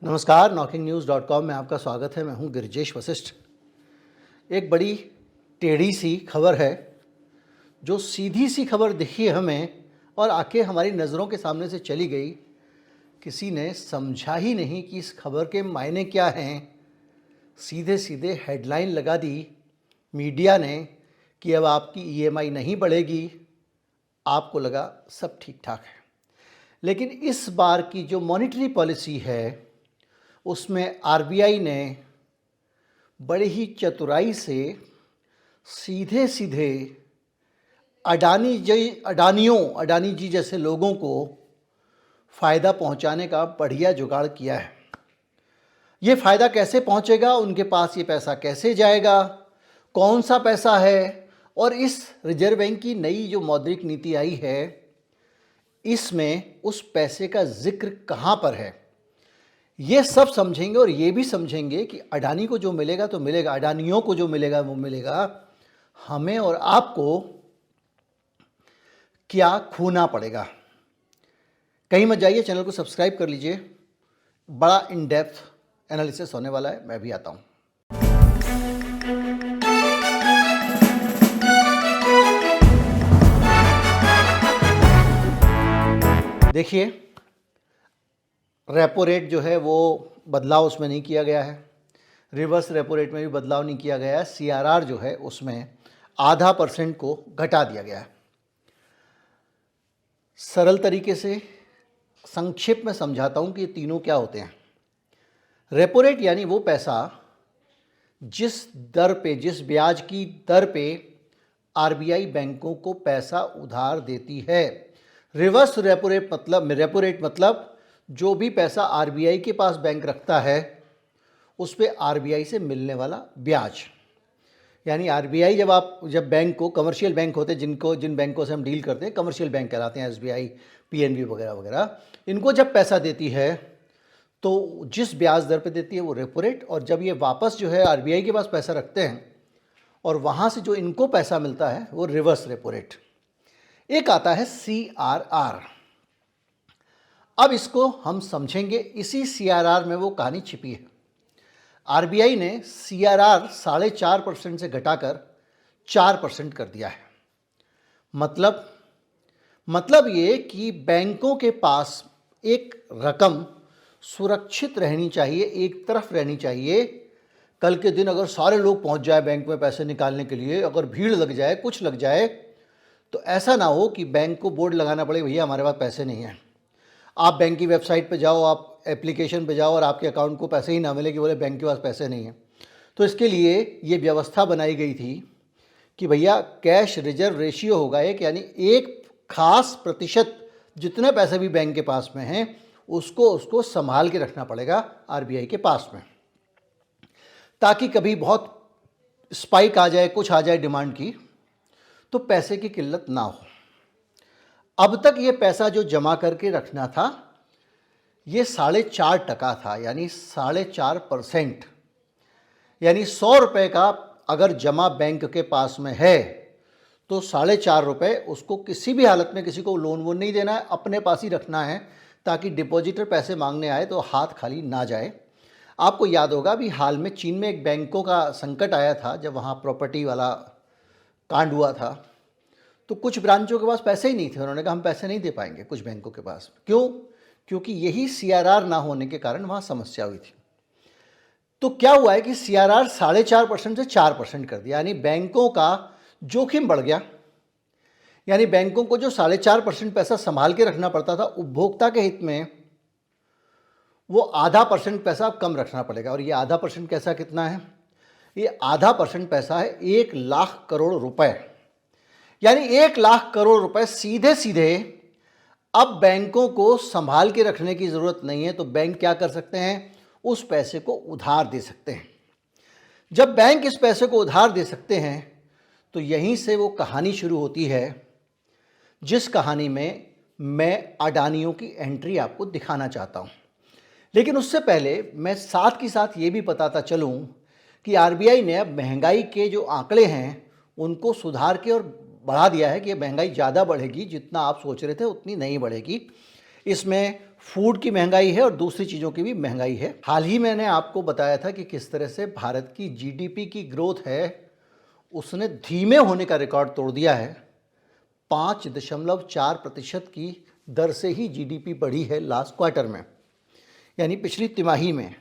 नमस्कार, knocking-news.com में आपका स्वागत है। मैं हूं गिरिजेश वशिष्ठ। एक बड़ी टेढ़ी सी खबर है, जो सीधी सी खबर दिखी हमें और आके हमारी नज़रों के सामने से चली गई। किसी ने समझा ही नहीं कि इस खबर के मायने क्या हैं। सीधे सीधे हेडलाइन लगा दी मीडिया ने कि अब आपकी ईएमआई नहीं बढ़ेगी। आपको लगा सब ठीक ठाक है, लेकिन इस बार की जो मॉनेटरी पॉलिसी है उसमें आरबीआई ने बड़े ही चतुराई से सीधे सीधे अडानी जी जैसे लोगों को फ़ायदा पहुंचाने का बढ़िया जुगाड़ किया है। ये फ़ायदा कैसे पहुंचेगा, उनके पास ये पैसा कैसे जाएगा, कौन सा पैसा है, और इस रिजर्व बैंक की नई जो मौद्रिक नीति आई है इसमें उस पैसे का जिक्र कहाँ पर है, ये सब समझेंगे। और ये भी समझेंगे कि अडानी को जो मिलेगा तो मिलेगा, अडानियों को जो मिलेगा वो मिलेगा, हमें और आपको क्या खोना पड़ेगा। कहीं मत जाइए, चैनल को सब्सक्राइब कर लीजिए। बड़ा इन डेप्थ एनालिसिस होने वाला है, मैं भी आता हूं। देखिए, रेपो रेट जो है वो बदलाव उसमें नहीं किया गया है, रिवर्स रेपो रेट में भी बदलाव नहीं किया गया है। सीआरआर जो है उसमें 0.5% को घटा दिया गया है। सरल तरीके से संक्षेप में समझाता हूँ कि ये तीनों क्या होते हैं। रेपो रेट यानी वो पैसा जिस दर पे, जिस ब्याज की दर पे आरबीआई बैंकों को पैसा उधार देती है। रिवर्स रेपो रेट मतलब जो भी पैसा आरबीआई के पास बैंक रखता है उस पे आरबीआई से मिलने वाला ब्याज। यानी आरबीआई जब बैंक को, कमर्शियल बैंक होते हैं जिन बैंकों से हम डील करते हैं, कमर्शियल बैंक कहलाते हैं, एसबीआई, पीएनबी वगैरह वगैरह, इनको जब पैसा देती है तो जिस ब्याज दर पे देती है वो रेपो रेट, और जब ये वापस जो है आरबीआई के पास पैसा रखते हैं और वहाँ से जो इनको पैसा मिलता है वो रिवर्स रेपो रेट। एक आता है सीआरआर। अब इसको हम समझेंगे। इसी सीआरआर में वो कहानी छिपी है। आरबीआई ने सीआरआर 4.5% से घटाकर 4% कर दिया है। मतलब ये कि बैंकों के पास एक रकम सुरक्षित रहनी चाहिए, एक तरफ रहनी चाहिए। कल के दिन अगर सारे लोग पहुंच जाए बैंक में पैसे निकालने के लिए, अगर भीड़ लग जाए, कुछ लग जाए, तो ऐसा ना हो कि बैंक को बोर्ड लगाना पड़े, भैया हमारे पास पैसे नहीं हैं। आप बैंक की वेबसाइट पे जाओ, आप एप्लीकेशन पे जाओ और आपके अकाउंट को पैसे ही ना मिले कि बोले बैंक के पास पैसे नहीं हैं। तो इसके लिए ये व्यवस्था बनाई गई थी कि भैया कैश रिजर्व रेशियो होगा एक, यानी एक खास प्रतिशत जितने पैसे भी बैंक के पास में हैं उसको संभाल के रखना पड़ेगा आरबीआई के पास में, ताकि कभी बहुत स्पाइक आ जाए, कुछ आ जाए डिमांड की, तो पैसे की किल्लत ना हो। अब तक ये पैसा जो जमा करके रखना था ये 4.5% था, यानी 4.5%। यानी 100 रुपये का अगर जमा बैंक के पास में है तो 4.5 रुपये उसको किसी भी हालत में किसी को लोन वोन नहीं देना है, अपने पास ही रखना है, ताकि डिपॉजिटर पैसे मांगने आए तो हाथ खाली ना जाए। आपको याद होगा अभी हाल में चीन में एक बैंकों का संकट आया था, जब वहाँ प्रॉपर्टी वाला कांड हुआ था, तो कुछ ब्रांचों के पास पैसे ही नहीं थे। उन्होंने कहा हम पैसे नहीं दे पाएंगे कुछ बैंकों के पास। क्यों? क्योंकि यही सीआरआर ना होने के कारण वहाँ समस्या हुई थी। तो क्या हुआ है कि सीआरआर 4.5% से 4% कर दिया, यानी बैंकों का जोखिम बढ़ गया। यानी बैंकों को जो 4.5% पैसा संभाल के रखना पड़ता था उपभोक्ता के हित में, वो 0.5% पैसा कम रखना पड़ेगा। और ये 0.5% कैसा कितना है? ये 0.5% पैसा है 1 लाख करोड़ रुपए। यानी 1 लाख करोड़ रुपए सीधे सीधे अब बैंकों को संभाल के रखने की ज़रूरत नहीं है। तो बैंक क्या कर सकते हैं? उस पैसे को उधार दे सकते हैं। जब बैंक इस पैसे को उधार दे सकते हैं तो यहीं से वो कहानी शुरू होती है, जिस कहानी में मैं अडानियों की एंट्री आपको दिखाना चाहता हूँ। लेकिन उससे पहले मैं साथ ही साथ ये भी बताता चलूँ कि आरबीआई ने अब महंगाई के जो आंकड़े हैं उनको सुधार के और बढ़ा दिया है कि महंगाई ज़्यादा बढ़ेगी, जितना आप सोच रहे थे उतनी नहीं बढ़ेगी। इसमें फूड की महंगाई है और दूसरी चीज़ों की भी महंगाई है। हाल ही मैंने आपको बताया था कि किस तरह से भारत की जीडीपी की ग्रोथ है उसने धीमे होने का रिकॉर्ड तोड़ दिया है। 5.4% की दर से ही जीडीपी बढ़ी है लास्ट क्वार्टर में, यानी पिछली तिमाही में।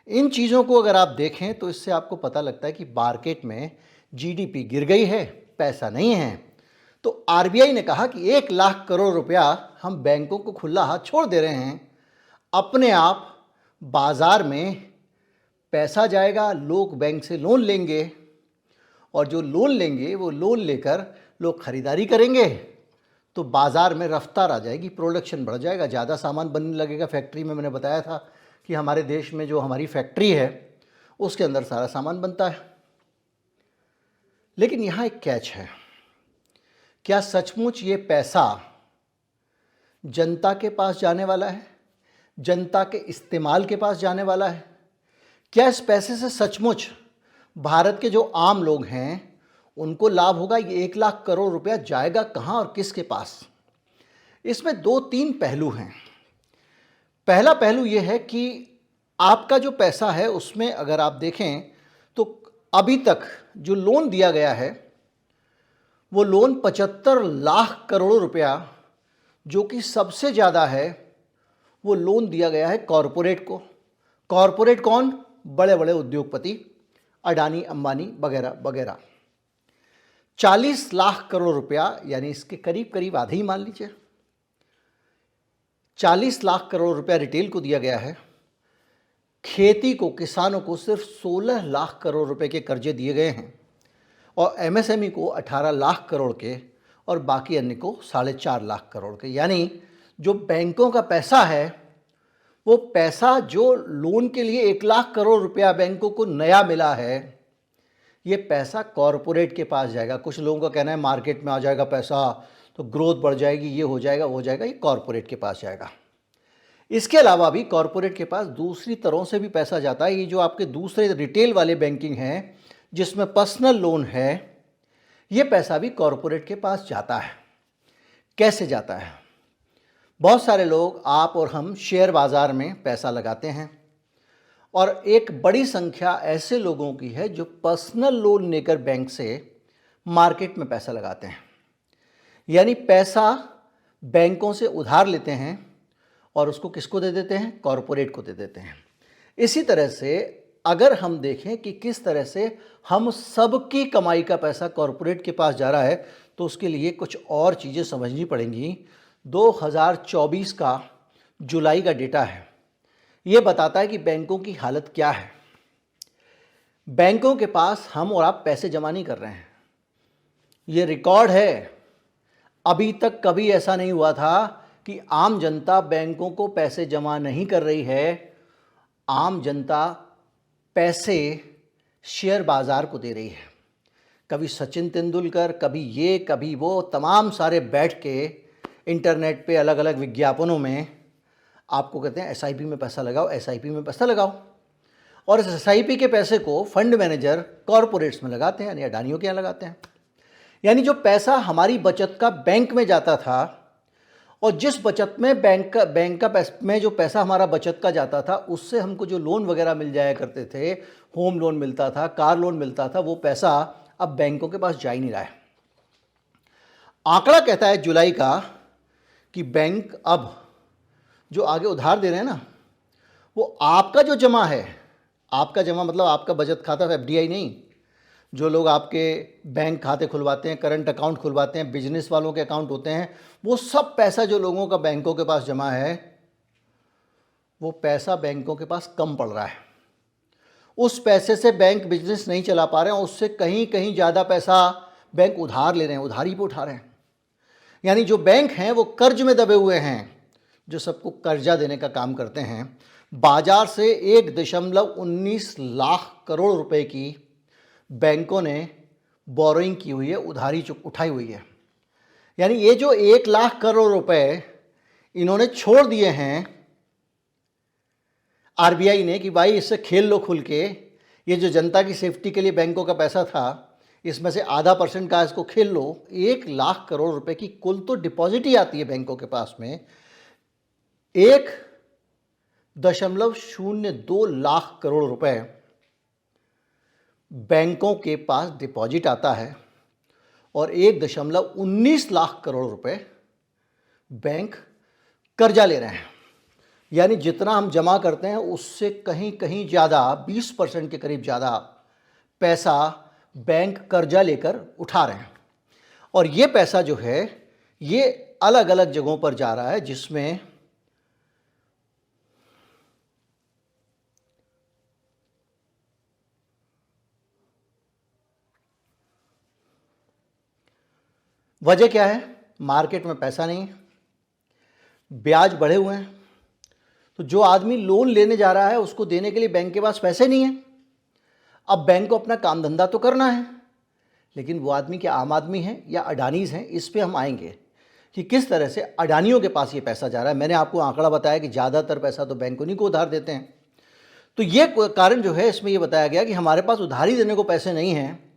इन चीज़ों को अगर आप देखें तो इससे आपको पता लगता है कि मार्केट में जीडीपी गिर गई है, पैसा नहीं है। तो आरबीआई ने कहा कि 1 लाख करोड़ रुपया हम बैंकों को खुला हाथ छोड़ दे रहे हैं, अपने आप बाजार में पैसा जाएगा, लोग बैंक से लोन लेंगे और जो लोन लेंगे वो लोन लेकर लोग खरीदारी करेंगे तो बाज़ार में रफ्तार आ जाएगी, प्रोडक्शन बढ़ जाएगा, ज़्यादा सामान बनने लगेगा। फैक्ट्री में मैंने बताया था कि हमारे देश में जो हमारी फैक्ट्री है उसके अंदर सारा सामान बनता है। लेकिन यहाँ एक कैच है, क्या सचमुच ये पैसा जनता के पास जाने वाला है, जनता के इस्तेमाल के पास जाने वाला है? क्या इस पैसे से सचमुच भारत के जो आम लोग हैं उनको लाभ होगा? ये 1 लाख करोड़ रुपया जाएगा कहाँ और किसके पास? इसमें 2-3 पहलू हैं। पहला पहलू ये है कि आपका जो पैसा है उसमें अगर आप देखें तो अभी तक जो लोन दिया गया है वो लोन 75 लाख करोड़ रुपया, जो कि सबसे ज़्यादा है, वो लोन दिया गया है कॉरपोरेट को। कॉरपोरेट कौन? बड़े बड़े उद्योगपति, अडानी, अंबानी वगैरह वगैरह। 40 लाख करोड़ रुपया, यानी इसके करीब करीब आधे ही मान लीजिए, 40 लाख करोड़ रुपया रिटेल को दिया गया है। खेती को, किसानों को सिर्फ 16 लाख करोड़ रुपए के कर्जे दिए गए हैं और एमएसएमई को 18 लाख करोड़ के और बाकी अन्य को 4.5 लाख करोड़ के। यानी जो बैंकों का पैसा है वो पैसा जो लोन के लिए 1 लाख करोड़ रुपया बैंकों को नया मिला है, ये पैसा कॉरपोरेट के पास जाएगा। कुछ लोगों का कहना है मार्केट में आ जाएगा पैसा तो ग्रोथ बढ़ जाएगी, ये हो जाएगा वो हो जाएगा, ये कॉरपोरेट के पास जाएगा। इसके अलावा भी कॉरपोरेट के पास दूसरी तरह से भी पैसा जाता है। ये जो आपके दूसरे रिटेल वाले बैंकिंग हैं जिसमें पर्सनल लोन है, ये पैसा भी कॉरपोरेट के पास जाता है। कैसे जाता है? बहुत सारे लोग, आप और हम, शेयर बाज़ार में पैसा लगाते हैं और एक बड़ी संख्या ऐसे लोगों की है जो पर्सनल लोन लेकर बैंक से मार्केट में पैसा लगाते हैं। यानी पैसा बैंकों से उधार लेते हैं और उसको किसको दे देते हैं? कॉरपोरेट को दे देते हैं। इसी तरह से अगर हम देखें कि किस तरह से हम सबकी कमाई का पैसा कॉरपोरेट के पास जा रहा है तो उसके लिए कुछ और चीज़ें समझनी पड़ेंगी। 2024 का जुलाई का डेटा है, ये बताता है कि बैंकों की हालत क्या है। बैंकों के पास हम और आप पैसे जमा नहीं कर रहे हैं, ये रिकॉर्ड है। अभी तक कभी ऐसा नहीं हुआ था कि आम जनता बैंकों को पैसे जमा नहीं कर रही है। आम जनता पैसे शेयर बाज़ार को दे रही है। कभी सचिन तेंदुलकर, कभी ये कभी वो, तमाम सारे बैठ के इंटरनेट पे अलग अलग विज्ञापनों में आपको कहते हैं एसआईपी में पैसा लगाओ, एसआईपी में पैसा लगाओ। और इस एसआईपी के पैसे को फंड मैनेजर कॉरपोरेट्स में लगाते हैं, यानी अडानियों के यहाँ लगाते हैं। यानी जो पैसा हमारी बचत का बैंक में जाता था और जिस बचत में बैंक का में जो पैसा हमारा बचत का जाता था उससे हमको जो लोन वगैरह मिल जाया करते थे, होम लोन मिलता था, कार लोन मिलता था, वो पैसा अब बैंकों के पास जा ही नहीं रहा है। आंकड़ा कहता है जुलाई का कि बैंक अब जो आगे उधार दे रहे हैं ना, वो आपका जो जमा है, आपका जमा मतलब आपका बचत खाता, एफडीआई नहीं, जो लोग आपके बैंक खाते खुलवाते हैं, करंट अकाउंट खुलवाते हैं, बिजनेस वालों के अकाउंट होते हैं, वो सब पैसा जो लोगों का बैंकों के पास जमा है, वो पैसा बैंकों के पास कम पड़ रहा है। उस पैसे से बैंक बिजनेस नहीं चला पा रहे हैं, उससे कहीं कहीं ज़्यादा पैसा बैंक उधार ले रहे हैं, उधारी पे उठा रहे हैं। यानी जो बैंक हैं वो कर्ज में दबे हुए हैं, जो सबको कर्जा देने का काम करते हैं। बाजार से 1.19 लाख करोड़ रुपए की बैंकों ने बोरोइंग की हुई है, उधारी उठाई हुई है। यानी ये जो 1 लाख करोड़ रुपए इन्होंने छोड़ दिए हैं आरबीआई ने कि भाई इससे खेल लो खुल के, ये जो जनता की सेफ्टी के लिए बैंकों का पैसा था इसमें से आधा % का इसको खेल लो। 1 लाख करोड़ रुपए की कुल तो डिपॉजिट ही आती है बैंकों के पास में। 1.02 लाख करोड़ रुपए बैंकों के पास डिपॉजिट आता है और 1.19 लाख करोड़ रुपए बैंक कर्जा ले रहे हैं। यानी जितना हम जमा करते हैं उससे कहीं कहीं ज़्यादा 20% के करीब ज़्यादा पैसा बैंक कर्जा लेकर उठा रहे हैं। और ये पैसा जो है ये अलग अलग जगहों पर जा रहा है, जिसमें वजह क्या है? मार्केट में पैसा नहीं है, ब्याज बढ़े हुए हैं। तो जो आदमी लोन लेने जा रहा है उसको देने के लिए बैंक के पास पैसे नहीं है। अब बैंक को अपना काम धंधा तो करना है, लेकिन वो आदमी क्या आम आदमी है या अडानीज़ हैं? इस पे हम आएंगे कि किस तरह से अडानियों के पास ये पैसा जा रहा है। मैंने आपको आंकड़ा बताया कि ज़्यादातर पैसा तो बैंक उन्हीं को उधार देते हैं। तो ये कारण जो है इसमें ये बताया गया कि हमारे पास उधारी देने को पैसे नहीं हैं,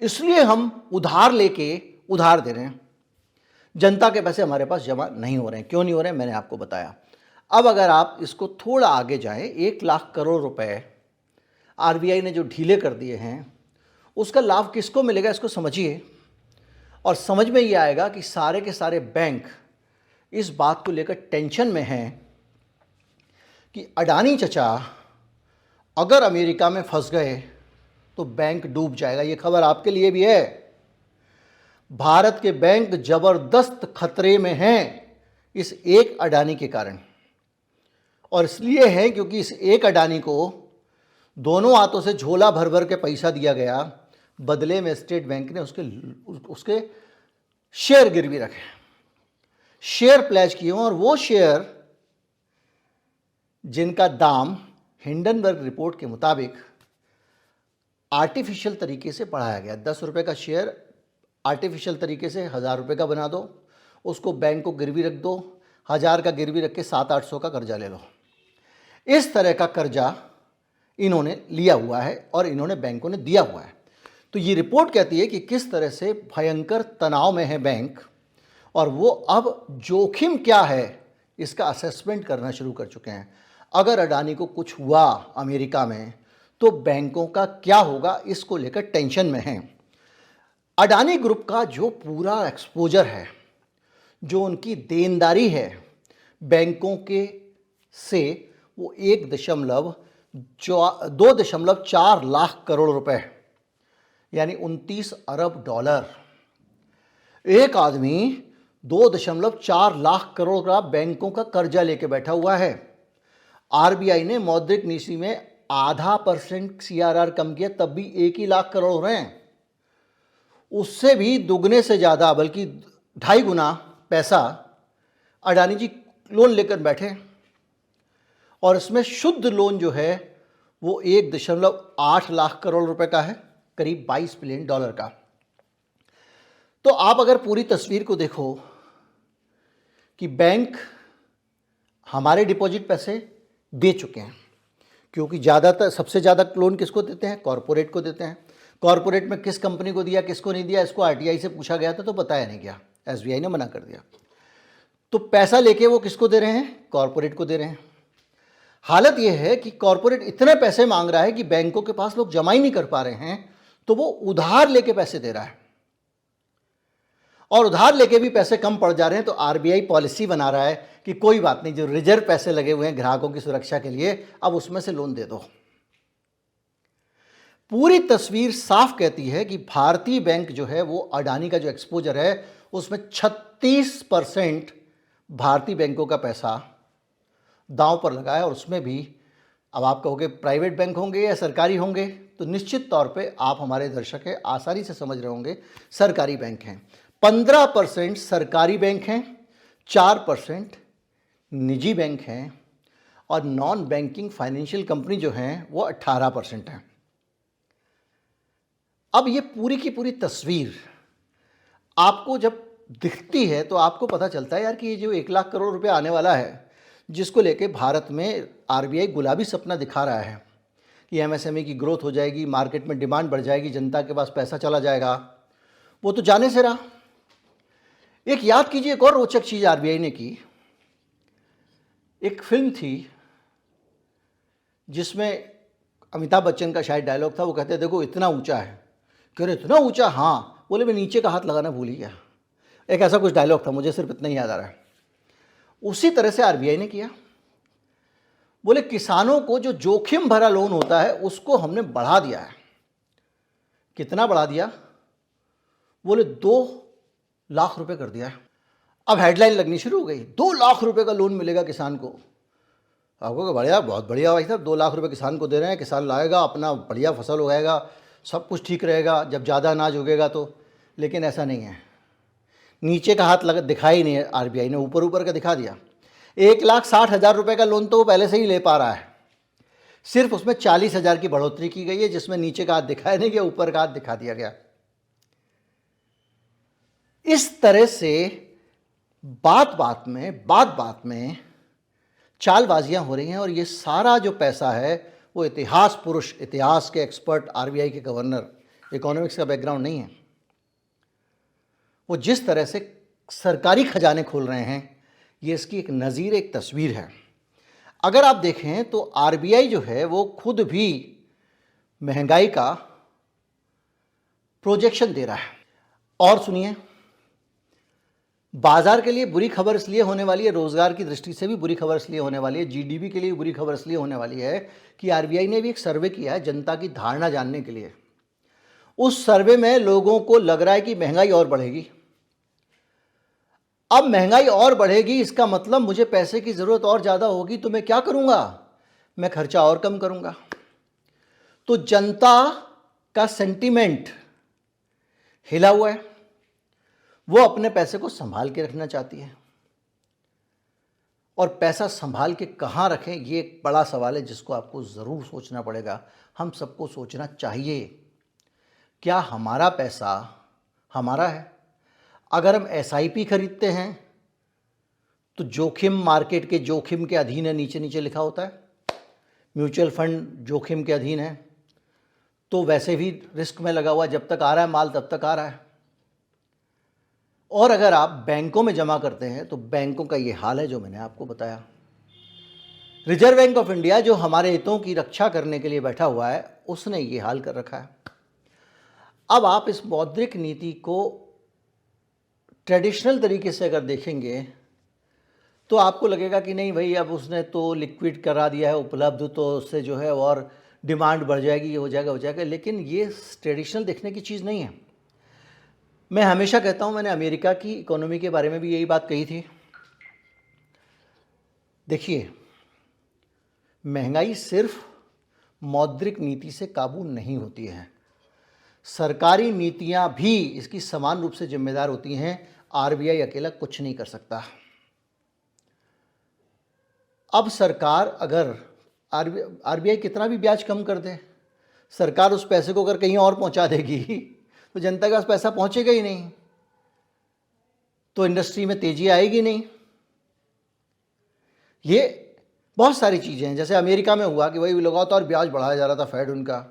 इसलिए हम उधार लेके उधार दे रहे हैं। जनता के पैसे हमारे पास जमा नहीं हो रहे हैं। क्यों नहीं हो रहे हैं? मैंने आपको बताया। अब अगर आप इसको थोड़ा आगे जाएं, 1 लाख करोड़ रुपए आरबीआई ने जो ढीले कर दिए हैं उसका लाभ किसको मिलेगा, इसको समझिए। और समझ में ये आएगा कि सारे के सारे बैंक इस बात को लेकर टेंशन में हैं कि अडानी चचा अगर अमेरिका में फंस गए तो बैंक डूब जाएगा। ये खबर आपके लिए भी है। भारत के बैंक जबरदस्त खतरे में हैं इस एक अडानी के कारण। और इसलिए है क्योंकि इस एक अडानी को दोनों हाथों से झोला भर भर के पैसा दिया गया, बदले में स्टेट बैंक ने उसके शेयर गिरवी रखे, शेयर प्लेज किए और वो शेयर जिनका दाम हिंडनबर्ग रिपोर्ट के मुताबिक आर्टिफिशियल तरीके से बढ़ाया गया। 10 रुपये का शेयर आर्टिफिशियल तरीके से 1000 रुपये का बना दो, उसको बैंक को गिरवी रख दो, 1000 का गिरवी रख के 700-800 का कर्जा ले लो। इस तरह का कर्जा इन्होंने लिया हुआ है और इन्होंने बैंकों ने दिया हुआ है। तो ये रिपोर्ट कहती है कि किस तरह से भयंकर तनाव में है बैंक, और वो अब जोखिम क्या है इसका असेसमेंट करना शुरू कर चुके हैं। अगर अडानी को कुछ हुआ अमेरिका में तो बैंकों का क्या होगा, इसको लेकर टेंशन में हैं। अडानी ग्रुप का जो पूरा एक्सपोजर है, जो उनकी देनदारी है बैंकों के से, वो 2.4 लाख करोड़ रुपए, यानी 29 अरब डॉलर। एक आदमी 2.4 लाख करोड़ का बैंकों का कर्जा लेके बैठा हुआ है। आरबीआई ने मौद्रिक नीति में 0.5% सीआरआर कम किया, तब भी 1 लाख करोड़ हो रहे हैं। उससे भी दुगने से ज़्यादा, बल्कि 2.5 गुना पैसा अडानी जी लोन लेकर बैठे, और इसमें शुद्ध लोन जो है वो 1.8 लाख करोड़ रुपए का है, करीब 22 बिलियन डॉलर का। तो आप अगर पूरी तस्वीर को देखो कि बैंक हमारे डिपॉजिट पैसे दे चुके हैं, क्योंकि ज़्यादातर सबसे ज़्यादा लोन किसको देते हैं? कॉरपोरेट को देते हैं। कॉरपोरेट में किस कंपनी को दिया, किसको नहीं दिया, इसको आरटीआई से पूछा गया था तो बताया नहीं गया, एसबीआई ने मना कर दिया। तो पैसा लेके वो किसको दे रहे हैं? कॉरपोरेट को दे रहे हैं। हालत यह है कि कॉरपोरेट इतने पैसे मांग रहा है कि बैंकों के पास लोग जमा ही नहीं कर पा रहे हैं, तो वो उधार लेके पैसे दे रहा है, और उधार लेके भी पैसे कम पड़ जा रहे हैं। तो आरबीआई पॉलिसी बना रहा है कि कोई बात नहीं, जो रिजर्व पैसे लगे हुए हैं ग्राहकों की सुरक्षा के लिए, अब उसमें से लोन दे दो। पूरी तस्वीर साफ कहती है कि भारतीय बैंक जो है वो अडानी का जो एक्सपोजर है उसमें 36% भारतीय बैंकों का पैसा दांव पर लगा है। और उसमें भी अब आप कहोगे प्राइवेट बैंक होंगे या सरकारी होंगे, तो निश्चित तौर पे आप हमारे दर्शक हैं आसानी से समझ रहे होंगे सरकारी बैंक हैं। 15% सरकारी बैंक हैं, 4% निजी बैंक हैं, और नॉन बैंकिंग फाइनेंशियल कंपनी जो हैं वो 18% हैं। अब ये पूरी की पूरी तस्वीर आपको जब दिखती है तो आपको पता चलता है यार कि ये जो 1 लाख करोड़ रुपए आने वाला है, जिसको लेके भारत में आरबीआई गुलाबी सपना दिखा रहा है कि एमएसएमई की ग्रोथ हो जाएगी, मार्केट में डिमांड बढ़ जाएगी, जनता के पास पैसा चला जाएगा, वो तो जाने से रहा। एक याद कीजिए, एक और रोचक चीज़ आरबीआई ने की। एक फिल्म थी जिसमें अमिताभ बच्चन का शायद डायलॉग था, वो कहते देखो इतना ऊंचा है, कह रहे इतना ऊंचा, हाँ, बोले मैं नीचे का हाथ लगाना भूल ही गया। एक ऐसा कुछ डायलॉग था, मुझे सिर्फ इतना ही याद आ रहा है। उसी तरह से आरबीआई ने किया। बोले किसानों को जो जोखिम भरा लोन होता है उसको हमने बढ़ा दिया है। कितना बढ़ा दिया? बोले 2 लाख रुपए कर दिया है। अब हेडलाइन लगनी शुरू हो गई, 2 लाख रुपए का लोन मिलेगा किसान को। आपको बढ़िया, बहुत बढ़िया भाई साहब, 2 लाख रुपए किसान को दे रहे हैं, किसान लाएगा अपना बढ़िया फसल उगाएगा, सब कुछ ठीक रहेगा, जब ज़्यादा अनाज उगेगा तो। लेकिन ऐसा नहीं है, नीचे का हाथ लगा दिखा ही नहीं है आरबीआई ने, ऊपर ऊपर का दिखा दिया। 1,60,000 रुपये का लोन तो वो पहले से ही ले पा रहा है, सिर्फ उसमें 40,000 की बढ़ोतरी की गई है, जिसमें नीचे का हाथ दिखाया नहीं गया, ऊपर का हाथ दिखा दिया गया। इस तरह से बात बात में चालबाजियां हो रही हैं। और ये सारा जो पैसा है वो इतिहास पुरुष, इतिहास के एक्सपर्ट, आरबीआई के गवर्नर, इकोनॉमिक्स का बैकग्राउंड नहीं है, वो जिस तरह से सरकारी खजाने खोल रहे हैं, ये इसकी एक नज़ीर, एक तस्वीर है। अगर आप देखें तो आरबीआई जो है वो खुद भी महंगाई का प्रोजेक्शन दे रहा है। और सुनिए, बाजार के लिए बुरी खबर इसलिए होने वाली है, रोजगार की दृष्टि से भी बुरी खबर इसलिए होने वाली है, जीडीपी के लिए बुरी खबर इसलिए होने वाली है कि आरबीआई ने भी एक सर्वे किया है जनता की धारणा जानने के लिए। उस सर्वे में लोगों को लग रहा है कि महंगाई और बढ़ेगी। अब महंगाई और बढ़ेगी, इसका मतलब मुझे पैसे की जरूरत और ज्यादा होगी, तो मैं क्या करूंगा? मैं खर्चा और कम करूंगा। तो जनता का सेंटीमेंट हिला हुआ है, वो अपने पैसे को संभाल के रखना चाहती है। और पैसा संभाल के कहाँ रखें, ये एक बड़ा सवाल है जिसको आपको ज़रूर सोचना पड़ेगा। हम सबको सोचना चाहिए, क्या हमारा पैसा हमारा है? अगर हम एसआईपी खरीदते हैं तो जोखिम मार्केट के जोखिम के अधीन है, नीचे नीचे लिखा होता है। म्यूचुअल फंड जोखिम के अधीन है, तो वैसे भी रिस्क में लगा हुआ, जब तक आ रहा है माल तब तक आ रहा है। और अगर आप बैंकों में जमा करते हैं तो बैंकों का ये हाल है जो मैंने आपको बताया। रिजर्व बैंक ऑफ इंडिया जो हमारे हितों की रक्षा करने के लिए बैठा हुआ है, उसने ये हाल कर रखा है। अब आप इस मौद्रिक नीति को ट्रेडिशनल तरीके से अगर देखेंगे तो आपको लगेगा कि नहीं भाई, अब उसने तो लिक्विड करा दिया है उपलब्ध, तो उससे जो है और डिमांड बढ़ जाएगी, ये हो जाएगा। लेकिन ये ट्रेडिशनल देखने की चीज़ नहीं है। मैं हमेशा कहता हूँ, मैंने अमेरिका की इकोनॉमी के बारे में भी यही बात कही थी। देखिए, महंगाई सिर्फ मौद्रिक नीति से काबू नहीं होती है, सरकारी नीतियां भी इसकी समान रूप से जिम्मेदार होती हैं। आरबीआई अकेला कुछ नहीं कर सकता। अब सरकार अगर आरबीआई कितना भी ब्याज कम कर दे, सरकार उस पैसे को अगर कहीं और पहुंचा देगी तो जनता के पास पैसा पहुंचेगा ही नहीं, तो इंडस्ट्री में तेजी आएगी नहीं। ये बहुत सारी चीज़ें हैं। जैसे अमेरिका में हुआ कि भाई लगातार ब्याज बढ़ाया जा रहा था फेड उनका,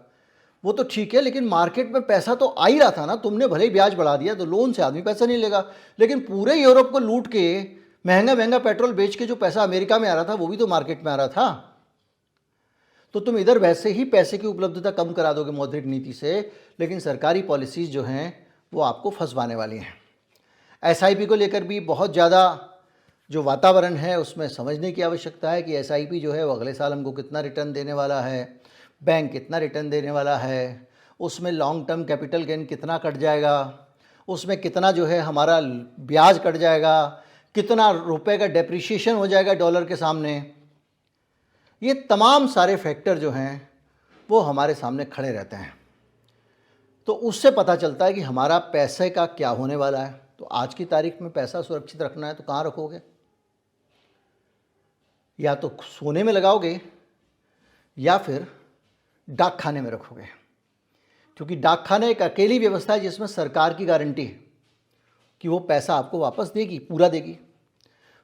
वो तो ठीक है, लेकिन मार्केट में पैसा तो आ ही रहा था ना। तुमने भले ही ब्याज बढ़ा दिया तो लोन से आदमी पैसा नहीं लेगा, लेकिन पूरे यूरोप को लूट के महंगा महंगा पेट्रोल बेच के जो पैसा अमेरिका में आ रहा था वो भी तो मार्केट में आ रहा था। तो तुम इधर वैसे ही पैसे की उपलब्धता कम करा दोगे मौद्रिक नीति से, लेकिन सरकारी पॉलिसीज़ जो हैं वो आपको फंसवाने वाली हैं। एसआईपी को लेकर भी बहुत ज़्यादा जो वातावरण है उसमें समझने की आवश्यकता है कि एसआईपी जो है वो अगले साल हमको कितना रिटर्न देने वाला है, बैंक कितना रिटर्न देने वाला है, उसमें लॉन्ग टर्म कैपिटल गेन कितना कट जाएगा, उसमें कितना जो है हमारा ब्याज कट जाएगा, कितना रुपए का डेप्रिसिएशन हो जाएगा डॉलर के सामने। ये तमाम सारे फैक्टर जो हैं वो हमारे सामने खड़े रहते हैं। तो उससे पता चलता है कि हमारा पैसे का क्या होने वाला है। तो आज की तारीख में पैसा सुरक्षित रखना है तो कहाँ रखोगे? या तो सोने में लगाओगे या फिर डाक खाने में रखोगे, क्योंकि डाक खाने एक अकेली व्यवस्था है जिसमें सरकार की गारंटी है कि वो पैसा आपको वापस देगी, पूरा देगी।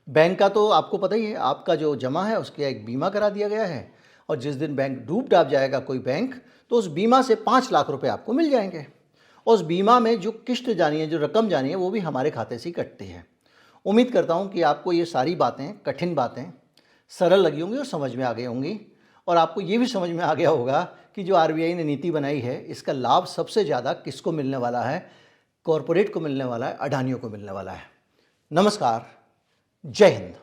बैंक का तो आपको पता ही है, आपका जो जमा है उसका एक बीमा करा दिया गया है, और जिस दिन बैंक डूब डाब जाएगा कोई बैंक, तो उस बीमा से 5 लाख रुपए आपको मिल जाएंगे। और उस बीमा में जो किस्त जानी है, जो रकम जानी है, वो भी हमारे खाते से ही कटती है। उम्मीद करता हूँ कि आपको ये सारी बातें, कठिन बातें सरल लगी होंगी और समझ में आ गई होंगी। और आपको ये भी समझ में आ गया होगा कि जो आरबीआई ने नीति बनाई है इसका लाभ सबसे ज़्यादा किसको मिलने वाला है? कॉरपोरेट को मिलने वाला है, अडानियों को मिलने वाला है। नमस्कार, जय हिंद।